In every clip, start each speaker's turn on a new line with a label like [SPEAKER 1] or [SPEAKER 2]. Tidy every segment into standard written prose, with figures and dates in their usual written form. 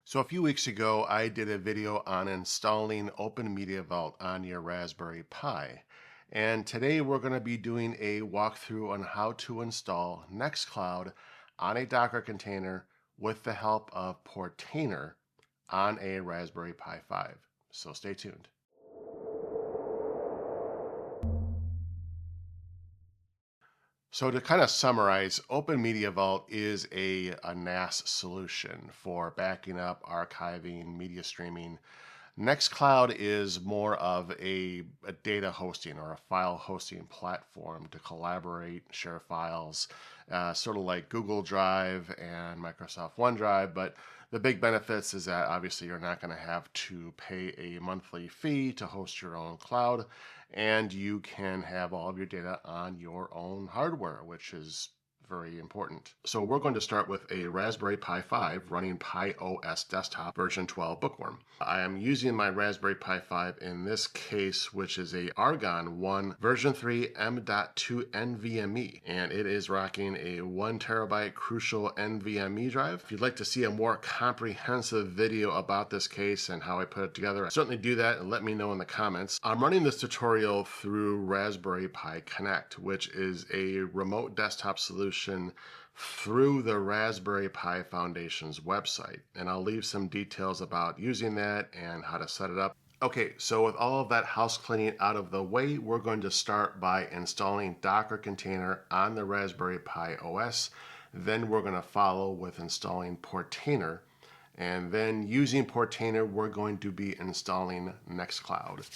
[SPEAKER 1] So a few weeks ago, I did a video on installing Open Media Vault on your Raspberry Pi. And today we're going to be doing a walkthrough on how to install Nextcloud on a Docker container with the help of Portainer on a Raspberry Pi 5. So stay tuned. So to kind of summarize, Open Media Vault is a NAS solution for backing up, archiving, media streaming. Nextcloud is more of a data hosting or a file hosting platform to collaborate, share files, sort of like Google Drive and Microsoft OneDrive. But the big benefits is that obviously you're not going to have to pay a monthly fee to host your own cloud, and you can have all of your data on your own hardware, which is very important. So we're going to start with a Raspberry Pi 5 running Pi OS desktop version 12 bookworm. I am using my Raspberry Pi 5 in this case, which is a Argon 1 version 3 M.2 NVMe, and it is rocking a 1 terabyte Crucial NVMe drive. If you'd like to see a more comprehensive video about this case and how I put it together, certainly do that and let me know in the comments. I'm running this tutorial through Raspberry Pi Connect, which is a remote desktop solution through the Raspberry Pi Foundation's website. And I'll leave some details about using that and how to set it up. Okay, so with all of that house cleaning out of the way, we're going to start by installing Docker container on the Raspberry Pi OS. Then we're going to follow with installing Portainer. And then using Portainer, we're going to be installing Nextcloud.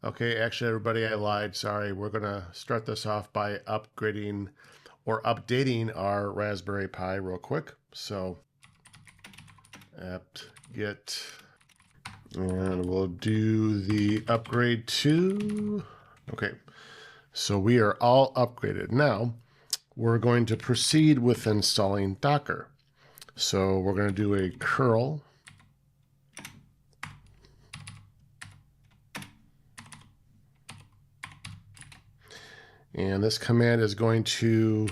[SPEAKER 1] Okay, actually, everybody, I lied. Sorry. We're going to start this off by upgrading or updating our Raspberry Pi real quick. So apt-get, and we'll do the upgrade to, okay. So we are all upgraded. Now we're going to proceed with installing Docker. So we're going to do a curl and this command is going to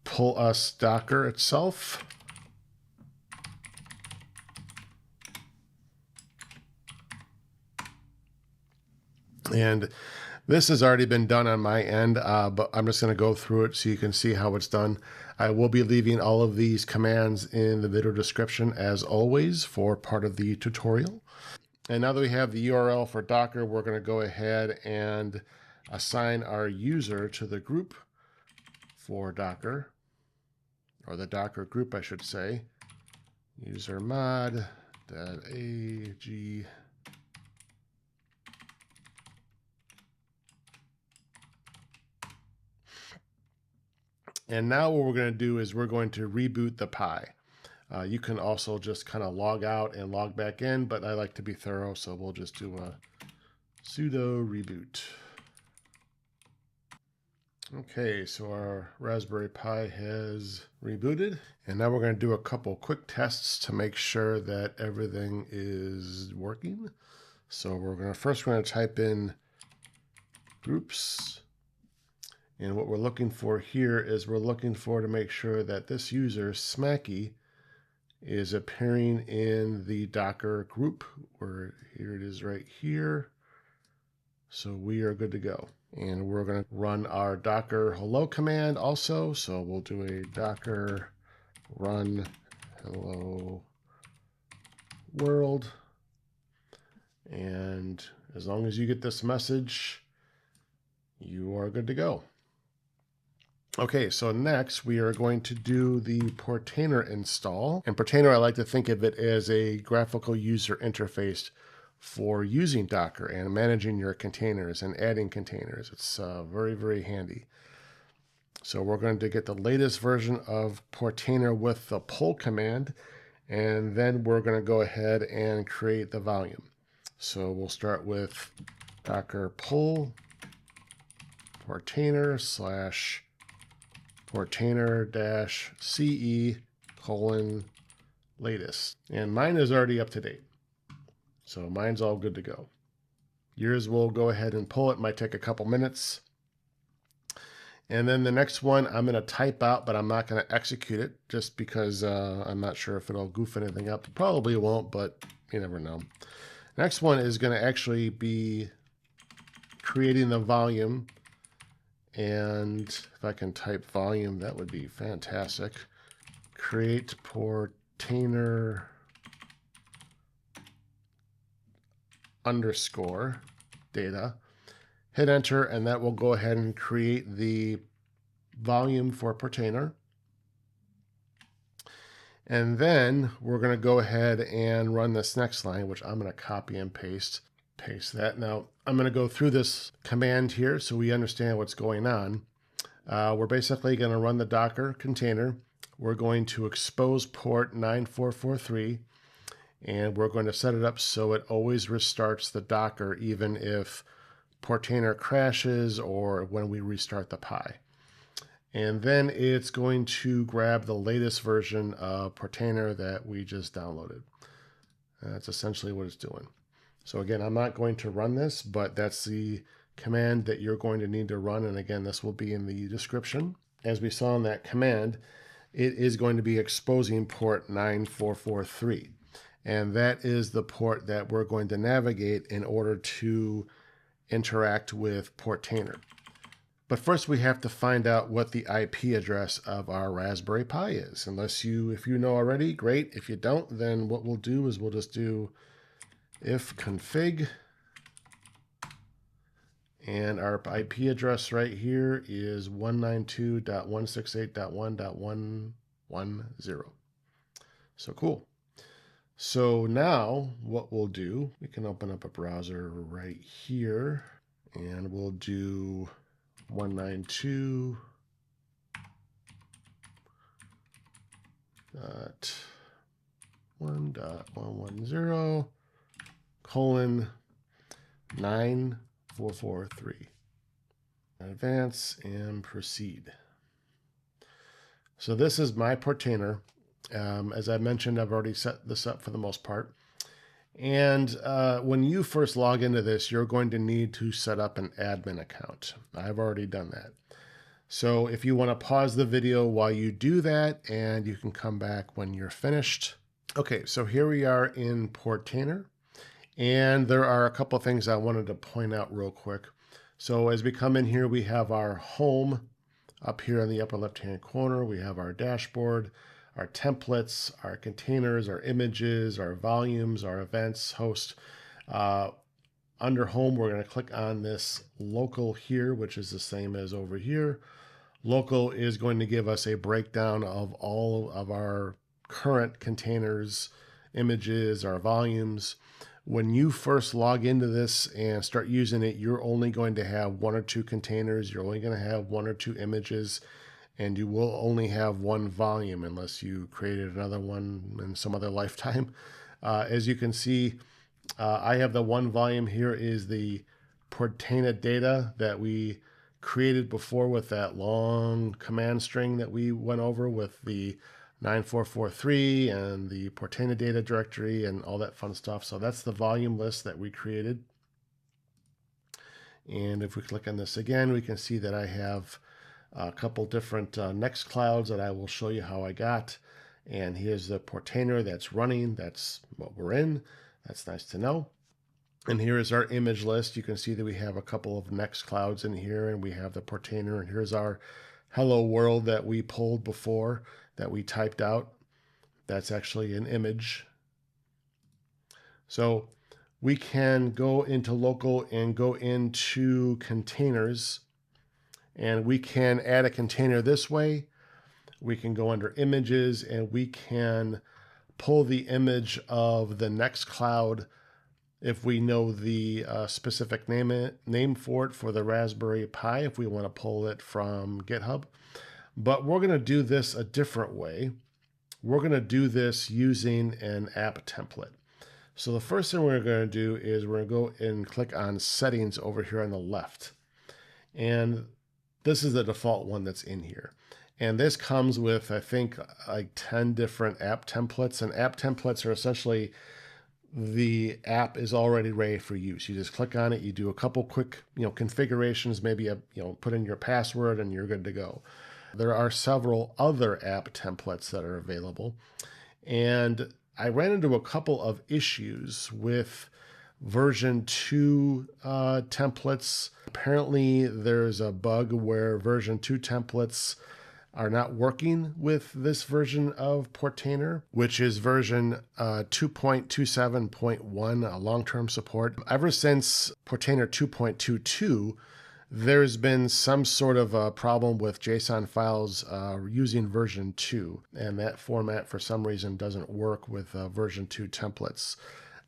[SPEAKER 1] pull us Docker itself. And this has already been done on my end, but I'm just going to go through it so you can see how it's done. I will be leaving all of these commands in the video description as always for part of the tutorial. And now that we have the URL for Docker, we're going to go ahead and assign our user to the group for Docker, or the Docker group, I should say. User mod .ag. And now what we're going to do is we're going to reboot the Pi. You can also just kind of log out and log back in, but I like to be thorough, so we'll just do a sudo reboot. Okay, so our Raspberry Pi has rebooted, and now we're going to do a couple quick tests to make sure that everything is working. So we're going to type in groups, and what we're looking for here is we're looking for to make sure that this user, Smacky, is appearing in the Docker group, where here it is right here. So we are good to go. And we're going to run our Docker hello command also. So we'll do a Docker run hello world. And as long as you get this message, you are good to go. Okay, so next we are going to do the Portainer install. And Portainer, I like to think of it as a graphical user interface for using Docker and managing your containers and adding containers. It's very, very handy. So we're going to get the latest version of Portainer with the pull command, and then we're going to go ahead and create the volume. So we'll start with Docker pull Portainer / Portainer-ce : latest. And mine is already up to date. So mine's all good to go. Yours will go ahead and pull it. Might take a couple minutes. And then the next one I'm going to type out, but I'm not going to execute it just because I'm not sure if it'll goof anything up. Probably won't, but you never know. Next one is going to actually be creating the volume. And if I can type volume, that would be fantastic. Create Portainer underscore data. Hit enter, and that will go ahead and create the volume for Portainer. And then we're going to go ahead and run this next line, which I'm going to copy and paste that. Now, I'm going to go through this command here so we understand what's going on. We're basically going to run the Docker container. We're going to expose port 9443, and we're going to set it up so it always restarts the Docker, even if Portainer crashes or when we restart the Pi. And then it's going to grab the latest version of Portainer that we just downloaded. That's essentially what it's doing. So again, I'm not going to run this, but that's the command that you're going to need to run. And again, this will be in the description. As we saw in that command, it is going to be exposing port 9443. And that is the port that we're going to navigate in order to interact with Portainer. But first we have to find out what the IP address of our Raspberry Pi is. If you know already, great. If you don't, then what we'll do is we'll just do if config, and our IP address right here is 192.168.1.110. So cool. So now what we'll do, we can open up a browser right here, and we'll do 192.1.1.0:9443. Advance and proceed. So this is my Portainer. As I mentioned, I've already set this up for the most part. And when you first log into this, you're going to need to set up an admin account. I've already done that. So if you want to pause the video while you do that, and you can come back when you're finished. Okay, so here we are in Portainer. And there are a couple of things I wanted to point out real quick. So as we come in here, we have our home up here in the upper left-hand corner. We have our dashboard, our templates, our containers, our images, our volumes, our events, host. Under home, we're going to click on this local here, which is the same as over here. Local is going to give us a breakdown of all of our current containers, images, our volumes. When you first log into this and start using it, you're only going to have 1 or 2 containers. You're only going to have 1 or 2 images. And you will only have 1 volume unless you created another one in some other lifetime. As you can see, I have the 1 volume here is the Portainer data that we created before with that long command string that we went over with the 9443 and the Portainer data directory and all that fun stuff. So that's the volume list that we created. And if we click on this again, we can see that I have a couple different Nextclouds that I will show you how I got. And here's the Portainer that's running. That's what we're in. That's nice to know. And here is our image list. You can see that we have a couple of Nextclouds in here, and we have the Portainer. And here's our hello world that we pulled before that we typed out. That's actually an image. So we can go into local and go into containers. And we can add a container this way. We can go under images, and we can pull the image of the Nextcloud if we know the specific name for it for the Raspberry Pi, if we want to pull it from GitHub. But we're going to do this a different way. We're going to do this using an app template. So the first thing we're going to do is we're going to go and click on settings over here on the left. And this is the default one that's in here. And this comes with, I think, like 10 different app templates. And app templates are essentially the app is already ready for use. You just click on it, you do a couple quick, configurations, maybe put in your password and you're good to go. There are several other app templates that are available. And I ran into a couple of issues with version 2 templates. Apparently there's a bug where version 2 templates are not working with this version of Portainer, which is version 2.27.1 long-term support. Ever since Portainer 2.22, there's been some sort of a problem with JSON files using version 2, and that format for some reason doesn't work with version 2 templates.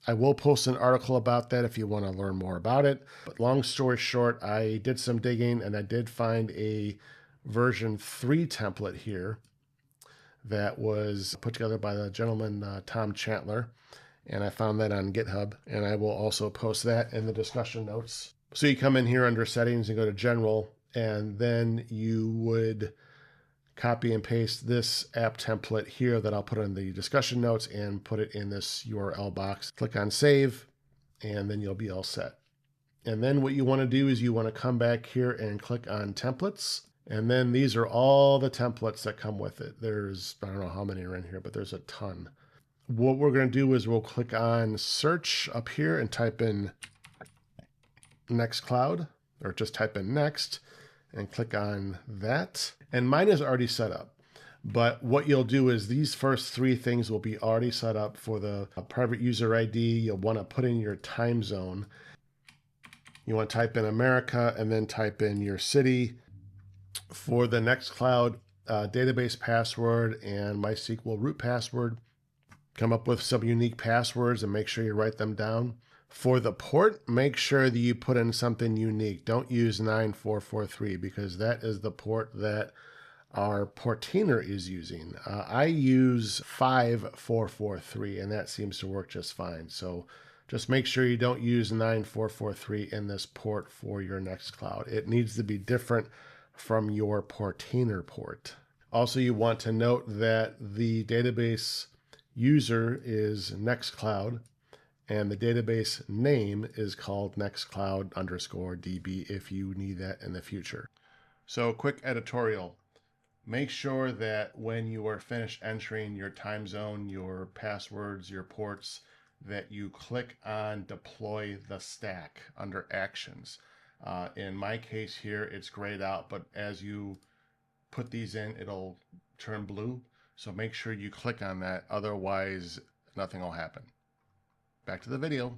[SPEAKER 1] I will post an article about that if you want to learn more about it. But long story short, I did some digging and I did find a version 3 template here that was put together by the gentleman Tom Chandler, and I found that on GitHub, and I will also post that in the discussion notes. So you come in here under settings and go to general, and then you would copy and paste this app template here that I'll put in the discussion notes and put it in this URL box. Click on save, and then you'll be all set. And then what you want to do is you want to come back here and click on templates. And then these are all the templates that come with it. There's, I don't know how many are in here, but there's a ton. What we're going to do is we'll click on search up here and type in Nextcloud, or just type in next and click on that. And mine is already set up. But what you'll do is these first 3 things will be already set up for the private user ID. You'll want to put in your time zone. You want to type in America and then type in your city. For the Nextcloud database password and MySQL root password, come up with some unique passwords and make sure you write them down. For the port, make sure that you put in something unique. Don't use 9443 because that is the port that our Portainer is using. I use 5443 and that seems to work just fine. So just make sure you don't use 9443 in this port for your Nextcloud. It needs to be different from your Portainer port. Also, you want to note that the database user is Nextcloud and the database name is called Nextcloud_DB if you need that in the future. So quick editorial. Make sure that when you are finished entering your time zone, your passwords, your ports, that you click on deploy the stack under actions. In my case here, it's grayed out, but as you put these in, it'll turn blue. So make sure you click on that. Otherwise, nothing will happen. Back to the video.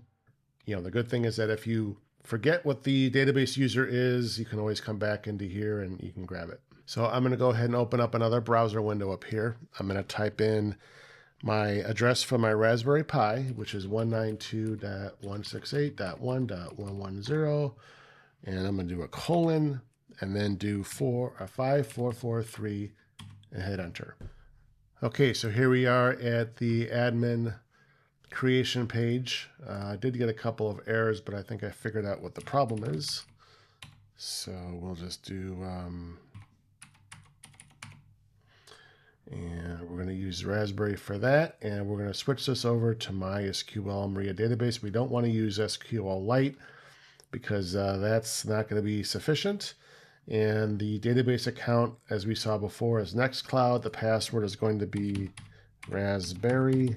[SPEAKER 1] The good thing is that if you forget what the database user is, you can always come back into here and you can grab it. So I'm going to go ahead and open up another browser window up here. I'm going to type in my address for my Raspberry Pi, which is 192.168.1.110. And I'm going to do a colon and then do 5443 and hit enter. Okay, so here we are at the admin creation page. I did get a couple of errors, but I think I figured out what the problem is. So we'll just do, and we're going to use Raspberry for that. And we're going to switch this over to MySQL Maria database. We don't want to use SQLite because that's not going to be sufficient. And the database account, as we saw before, is Nextcloud. The password is going to be Raspberry.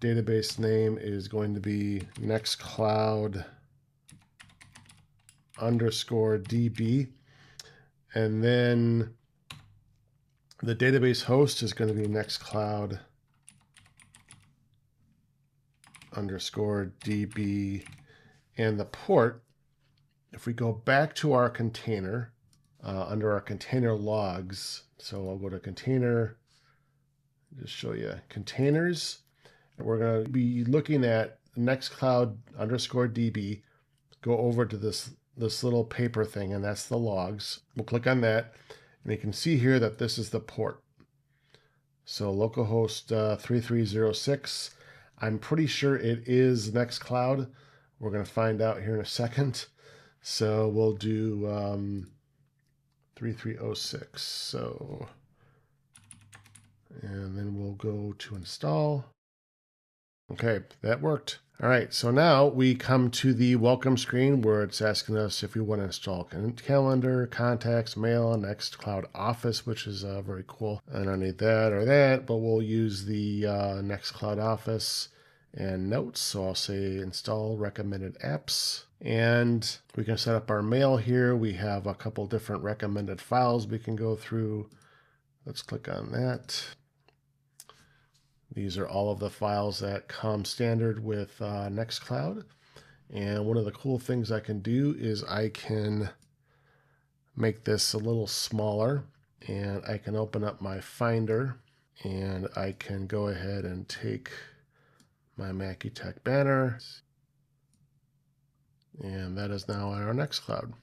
[SPEAKER 1] Database name is going to be Nextcloud_DB. And then the database host is going to be Nextcloud_DB. And the port, if we go back to our container, under our container logs, so I'll go to container, just show you containers. And we're going to be looking at Nextcloud_DB, go over to this little paper thing, and that's the logs. We'll click on that, and you can see here that this is the port. So localhost 3306. I'm pretty sure it is Nextcloud. We're going to find out here in a second. So we'll do 3306. So, and then we'll go to install. Okay, that worked. All right, so now we come to the welcome screen where it's asking us if we want to install calendar, contacts, mail, Nextcloud Office, which is very cool. I don't need that or that, but we'll use the Nextcloud Office and notes. So I'll say install recommended apps. And we can set up our mail here. We have a couple different recommended files we can go through. Let's click on that. These are all of the files that come standard with Nextcloud. And one of the cool things I can do is I can make this a little smaller, and I can open up my Finder, and I can go ahead and take my Mackie Tech banner, and that is now on our Nextcloud.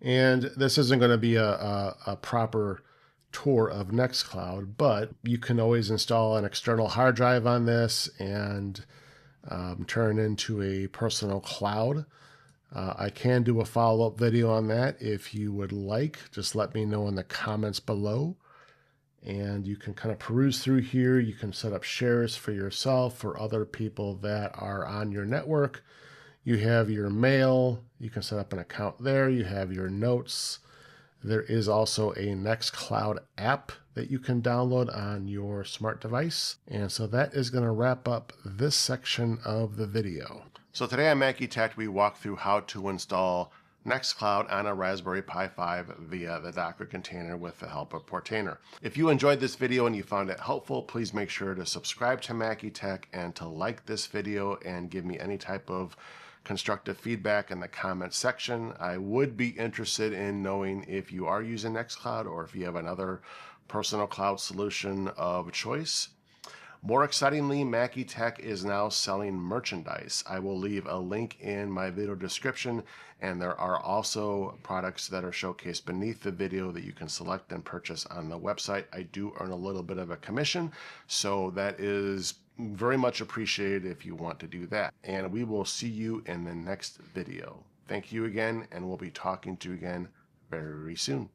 [SPEAKER 1] And this isn't going to be a proper tour of Nextcloud, but you can always install an external hard drive on this and turn it into a personal cloud. I can do a follow-up video on that if you would like. Just let me know in the comments below. And you can kind of peruse through here. You can set up shares for yourself, for other people that are on your network. You have your mail. You can set up an account there. You have your notes. There is also a Nextcloud app that you can download on your smart device. And so that is going to wrap up this section of the video. So today on Mackie Tech, we walk through how to install Nextcloud on a Raspberry Pi 5 via the Docker container with the help of Portainer. If you enjoyed this video and you found it helpful, please make sure to subscribe to Mackie Tech and to like this video and give me any type of constructive feedback in the comments section. I would be interested in knowing if you are using Nextcloud or if you have another personal cloud solution of choice. More excitingly, Mackie Tech is now selling merchandise. I will leave a link in my video description, and there are also products that are showcased beneath the video that you can select and purchase on the website. I do earn a little bit of a commission, so that is very much appreciated if you want to do that. And we will see you in the next video. Thank you again, and we'll be talking to you again very soon.